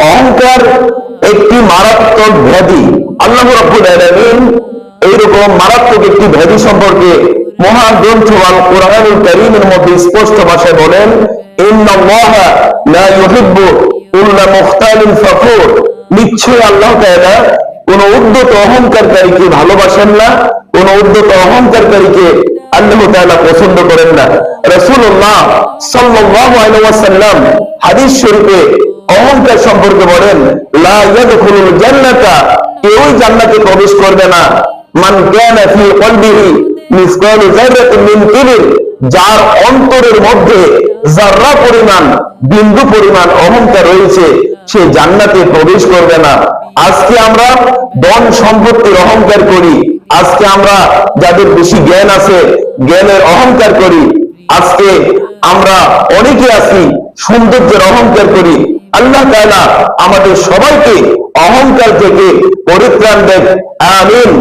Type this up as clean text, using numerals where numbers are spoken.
অহংকার একটি মারাত্মক ব্যাধি। আল্লাহ রাব্বুল আলামিন এইরকম মারাত্মক একটি ব্যাধি সম্পর্কে মহান গ্রন্থ আল কোরআনুল কারীমের মধ্যে স্পষ্ট ভাষায় বলেন, ইন্নাল্লাহা লা ইউহিব্বু কুল্লা মুখতালিন ফখুর। নিশ্চয়ই আল্লাহ তাআলা কোন উদ্ধত অহংকারকারীকে ভালোবাসেন না, কোন উদ্ধত অহংকারকারীকে আল্লাহ তাআলা পছন্দ করেন না। রাসূলুল্লাহ সাল্লাল্লাহু আলাইহি ওয়াসাল্লাম হাদিস শরীফে অহংকার সম্পর্কে বলেন, লা ইয়াদখুলুল জান্নাতা, কেউ জান্নাতে প্রবেশ করবে না, মান কানা ফি কলবিহি মিসকালু যাররাতিন মিন কিবর, যার অন্তরের মধ্যে যাররা পরিমাণ, বিন্দু পরিমাণ অহংকার রয়েছে, সে জান্নাতে প্রবেশ করবে না। আজকে আমরা ধন সম্পত্তির অহংকার করি, আজকে আমরা যাদের বেশি জ্ঞান আছে জ্ঞানের অহংকার করি, আজকে আমরা অনেকে আছি সৌন্দর্যের অহংকার করি। আল্লাহ তাআলা আমাদের সবাইকে অহংকার থেকে পরিত্রাণ দেন, আমিন।